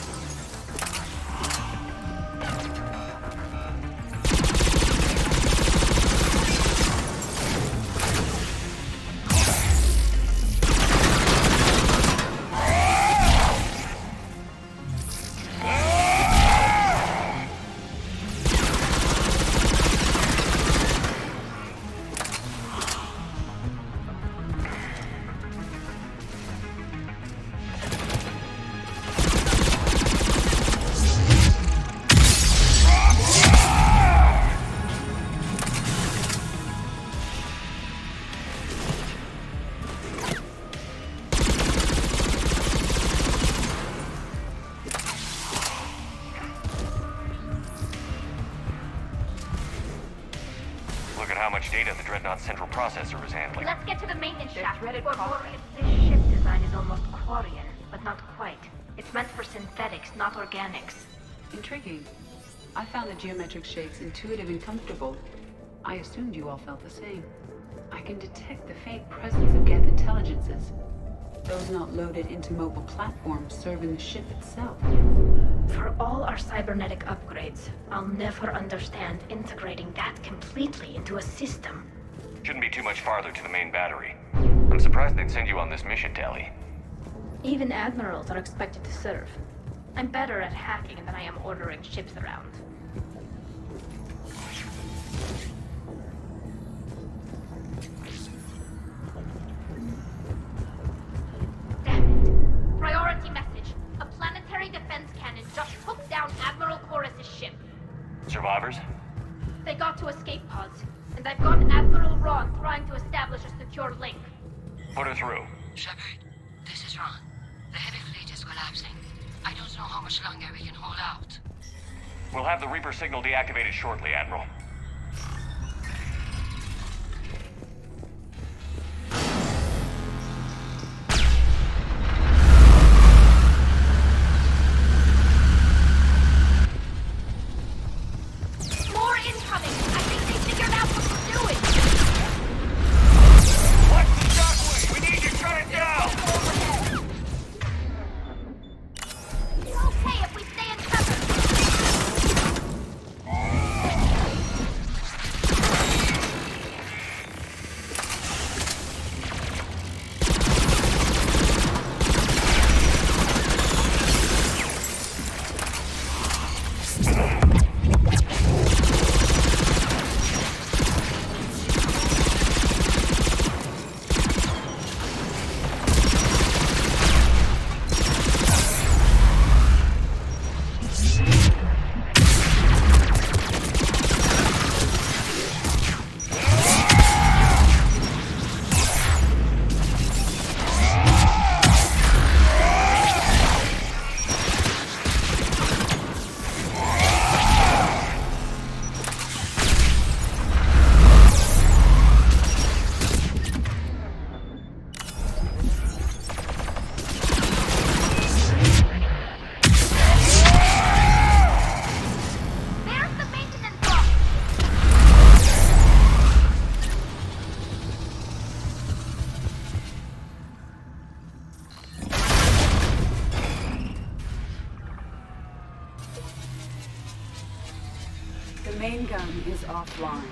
Data the Dreadnought's central processor is handling. Let's get to the maintenance shaft. dreaded This cost. ship design is almost Quarian, but not quite. It's meant for synthetics, not organics. Intriguing. I found the geometric shapes intuitive and comfortable. I assumed you all felt the same. I can detect the faint presence of Geth intelligences. Those not loaded into mobile platforms serve in the ship itself. For all our cybernetic upgrades, I'll never understand integrating that completely into a system. Shouldn't be too much farther to the main battery. I'm surprised they'd send you on this mission, Tali. Even admirals are expected to serve. I'm better at hacking than I am ordering ships around. Damn it. Priority message. A planetary defense cannon just took down Admiral Chorus's ship. Survivors? They got to escape pods, and I've got Admiral Ron trying to establish a secure link. Put her through. Shepard, this is Ron. The heavy fleet is collapsing. I don't know how much longer we can hold out. We'll have the Reaper signal deactivated shortly, Admiral. More incoming! I think they figured out what we're doing! Watch the shockwave! We need to shut it down! We're okay if we stay in cover! The main gun is offline.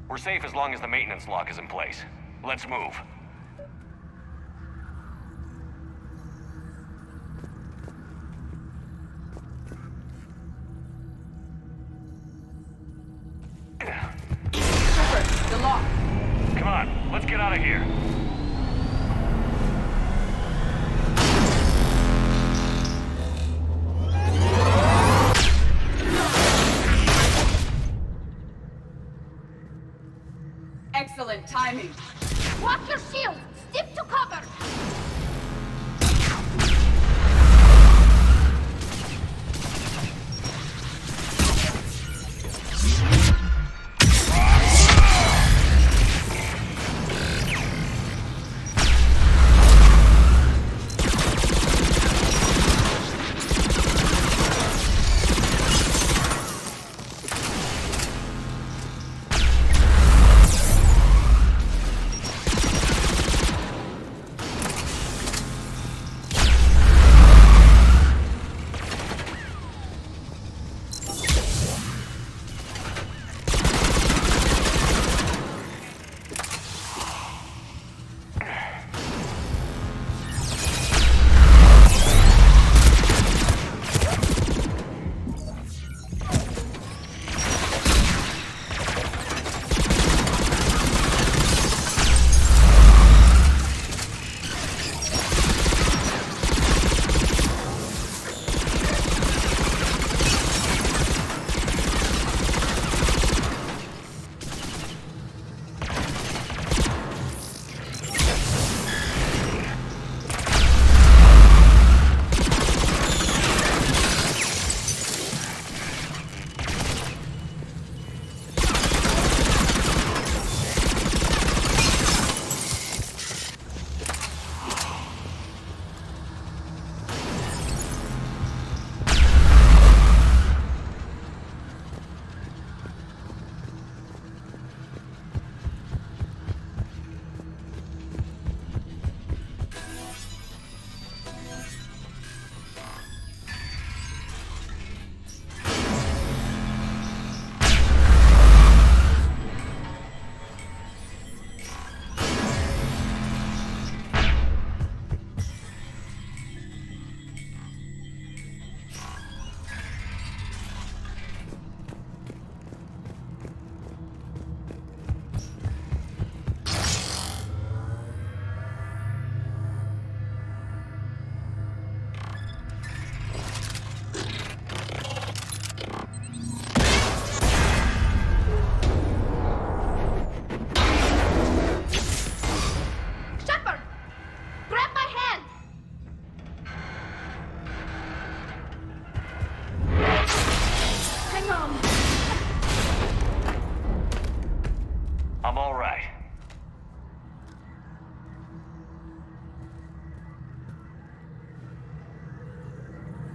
We're safe as long as the maintenance lock is in place. Let's move. Shepard, the lock. Come on, let's get out of here. Excellent timing. Watch your shield! Stick to cover!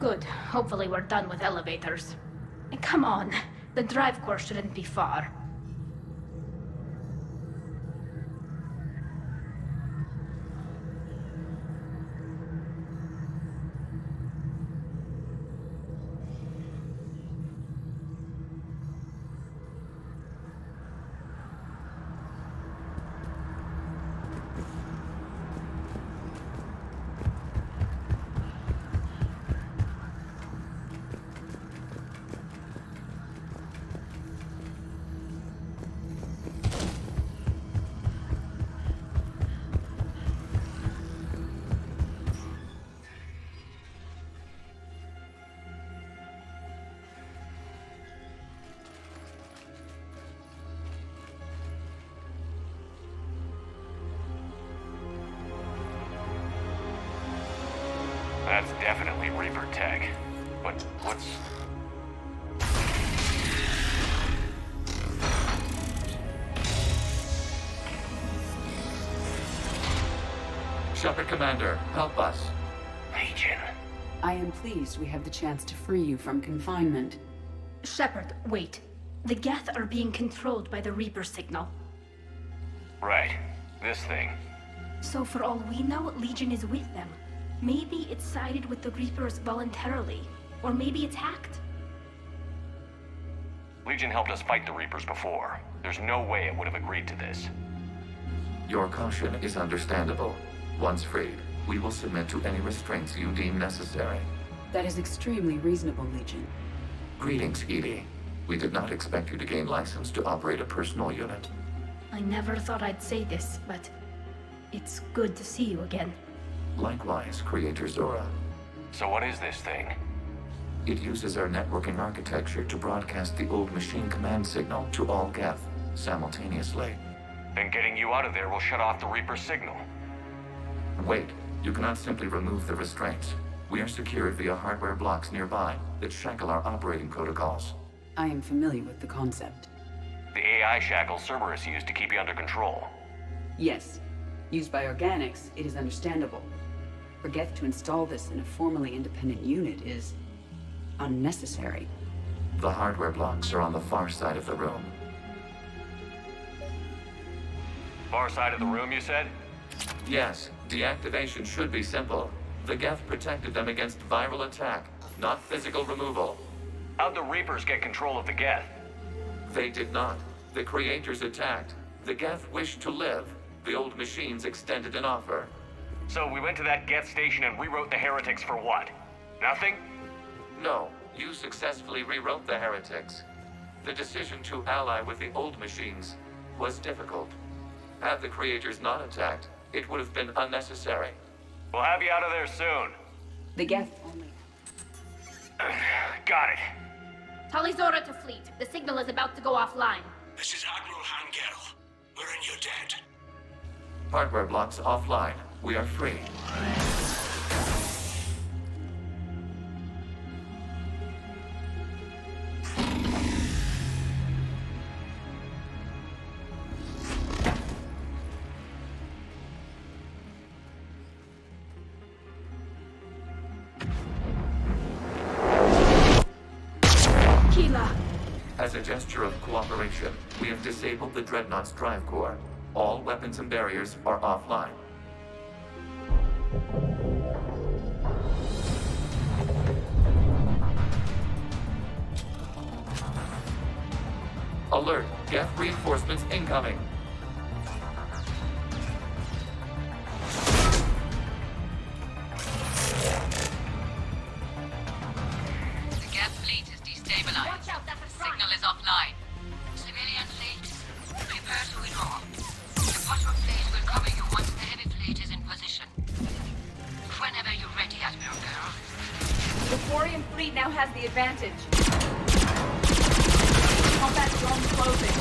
Good. Hopefully we're done with elevators. And come on, the drive course shouldn't be far. That's definitely Reaper tech. But what's... Shepard Commander, help us. Legion. I am pleased we have the chance to free you from confinement. Shepard, wait. The Geth are being controlled by the Reaper signal. Right. This thing. So for all we know, Legion is with them. Maybe it's sided with the Reapers voluntarily. Or maybe it's hacked. Legion helped us fight the Reapers before. There's no way it would have agreed to this. Your caution is understandable. Once freed, we will submit to any restraints you deem necessary. That is extremely reasonable, Legion. Greetings, Edie. We did not expect you to gain license to operate a personal unit. I never thought I'd say this, but it's good to see you again. Likewise, Creator Zora. So what is this thing? It uses our networking architecture to broadcast the old machine command signal to all Geth simultaneously. Then getting you out of there will shut off the Reaper signal. Wait, you cannot simply remove the restraints. We are secured via hardware blocks nearby that shackle our operating protocols. I am familiar with the concept. The AI shackle Cerberus used to keep you under control. Yes. Used by organics, it is understandable. For Geth to install this in a formally independent unit is unnecessary. The hardware blocks are on the far side of the room. Far side of the room, you said? Yes, deactivation should be simple. The Geth protected them against viral attack, not physical removal. How'd the Reapers get control of the Geth? They did not. The Creators attacked. The Geth wished to live. The old machines extended an offer. So we went to that Geth station and rewrote the heretics for what? Nothing? No, you successfully rewrote the heretics. The decision to ally with the old machines was difficult. Had the Creators not attacked, it would have been unnecessary. We'll have you out of there soon. The Geth only. Got it. Talizora to fleet. The signal is about to go offline. This is Admiral Hangel. We're in your debt. Hardware blocks offline. We are free. As a gesture of cooperation, we have disabled the Dreadnought's drive core. All weapons and barriers are offline. Alert! Geth reinforcements incoming! The Geth fleet is destabilized. Signal is offline. Civilian fleet, prepare to withdraw. The patrol fleet will cover you once the heavy fleet is in position. Whenever you're ready, Admiral Girl. The Quarian fleet now has the advantage. Combat drone closing.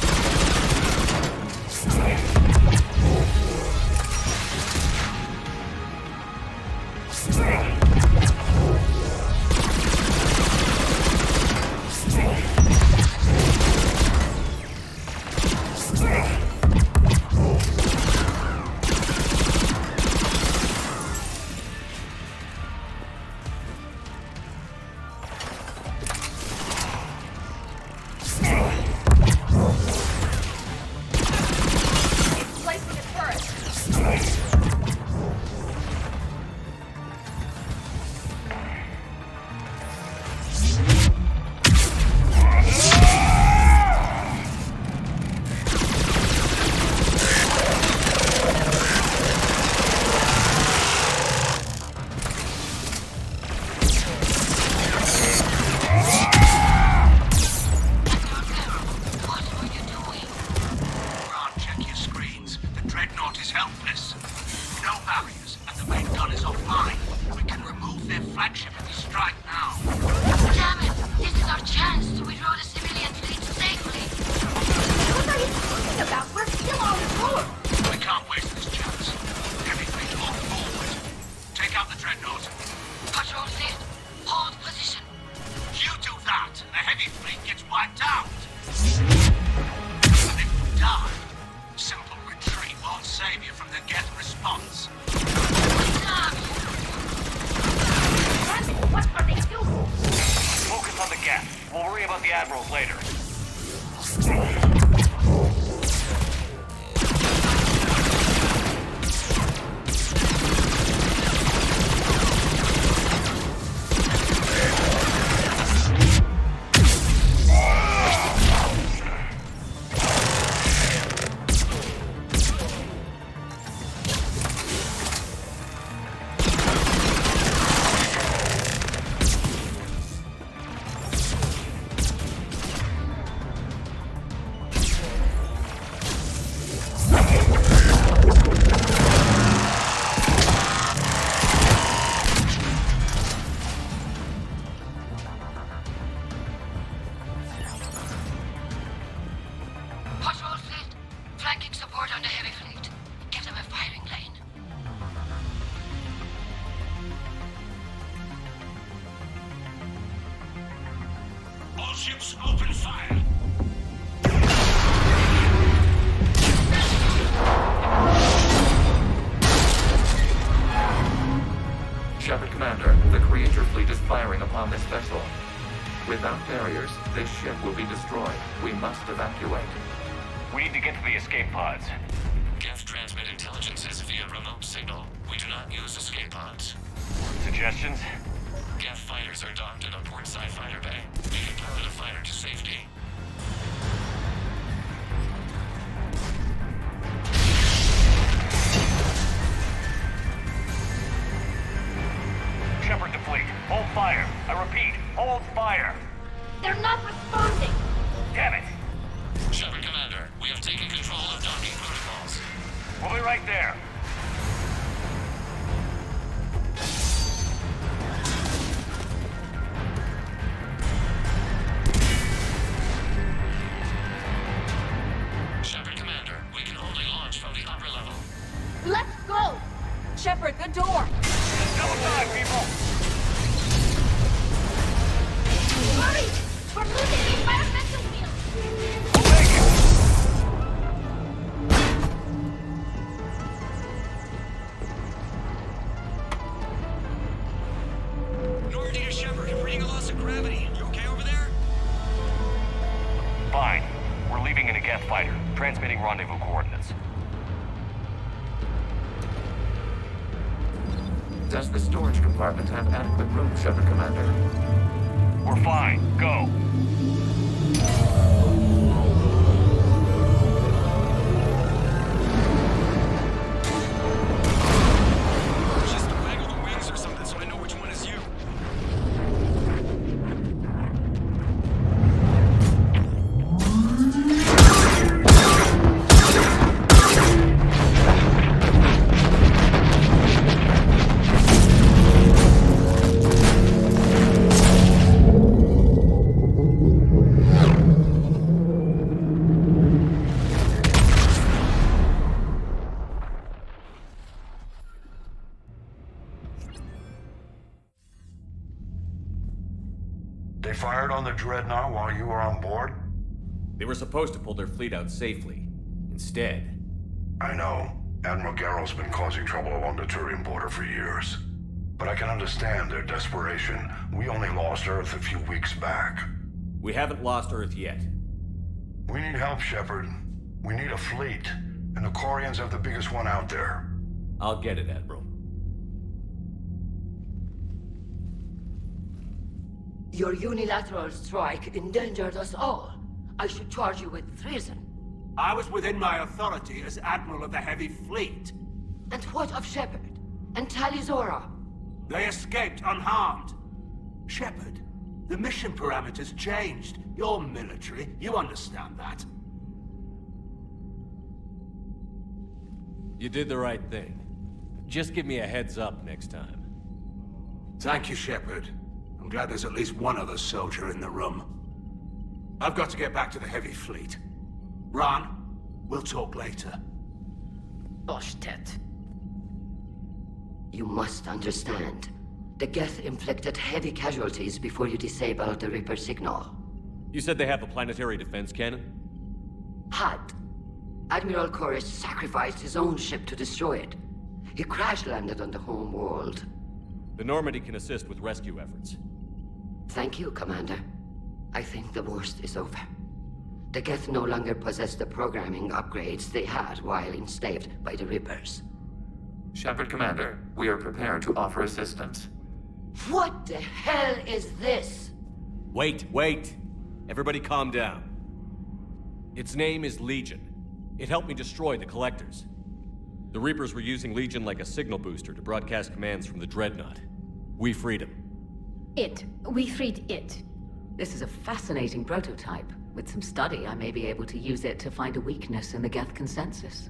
ships, open fire! Shepard Commander, the Creator fleet is firing upon this vessel. Without barriers, this ship will be destroyed. We must evacuate. We need to get to the escape pods. Geth transmit intelligences via remote signal. We do not use escape pods. Suggestions? Geth fighters are docked in a portside fighter bay. We can pilot a fighter to safety. Shepard to fleet. Hold fire. I repeat, hold fire. They're not responding. Damn it. Shepard Commander, we have taken control of docking protocols. We'll be right there. Shepard Commander, we can only launch from the upper level. Let's go! Shepard, the door! Double time, people! Hurry! We're losing the environmental field! We'll make Normandy to Shepard, I'm reading a loss of gravity. You okay over there? Fine. We're leaving in a Geth fighter, transmitting rendezvous coordinates. Does the storage compartment have adequate room, Shepard Commander? We're fine. Go. Just waggle the wings or something so I know which one is you. They fired on the Dreadnought while you were on board? They were supposed to pull their fleet out safely. Instead... I know. Admiral Garrow's been causing trouble along the Turian border for years. But I can understand their desperation. We only lost Earth a few weeks back. We haven't lost Earth yet. We need help, Shepard. We need a fleet. And the Corians have the biggest one out there. I'll get it, Admiral. Your unilateral strike endangered us all. I should charge you with treason. I was within my authority as Admiral of the Heavy Fleet. And what of Shepard? And Talizora? They escaped unharmed. Shepard, the mission parameters changed. You're military, you understand that. You did the right thing. Just give me a heads up next time. Thank you, Shepard. I'm glad there's at least one other soldier in the room. I've got to get back to the Heavy Fleet. Ron, we'll talk later. Boshtet. You must understand. The Geth inflicted heavy casualties before you disabled the Reaper signal. You said they have a planetary defense cannon? Had. Admiral Koris sacrificed his own ship to destroy it. He crash-landed on the home world. The Normandy can assist with rescue efforts. Thank you, Commander. I think the worst is over. The Geth no longer possess the programming upgrades they had while enslaved by the Reapers. Shepard Commander, we are prepared to offer assistance. What the hell is this? Wait. Everybody calm down. Its name is Legion. It helped me destroy the Collectors. The Reapers were using Legion like a signal booster to broadcast commands from the Dreadnought. We freed him. We freed it. This is a fascinating prototype. With some study, I may be able to use it to find a weakness in the Geth consensus.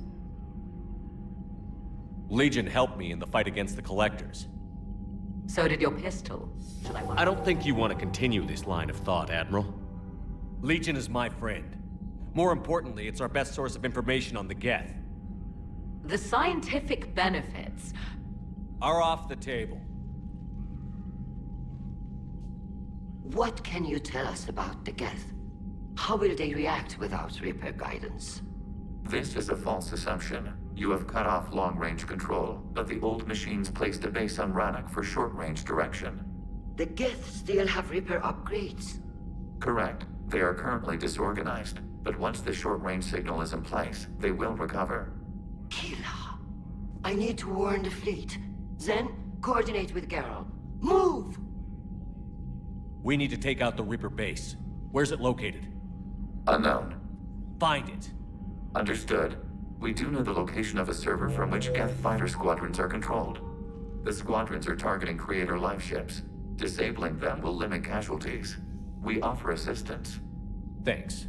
Legion helped me in the fight against the Collectors. So did your pistol. Should I don't think you want to continue this line of thought, Admiral. Legion is my friend. More importantly, it's our best source of information on the Geth. The scientific benefits are off the table. What can you tell us about the Geth? How will they react without Reaper guidance? This is a false assumption. You have cut off long-range control, but the old machines placed a base on Rannoch for short-range direction. The Geth still have Reaper upgrades? Correct. They are currently disorganized, but once the short-range signal is in place, they will recover. Kila, I need to warn the fleet. Then, coordinate with Geralt. Move! We need to take out the Reaper base. Where's it located? Unknown. Find it. Understood. We do know the location of a server from which Geth fighter squadrons are controlled. The squadrons are targeting Creator life ships. Disabling them will limit casualties. We offer assistance. Thanks.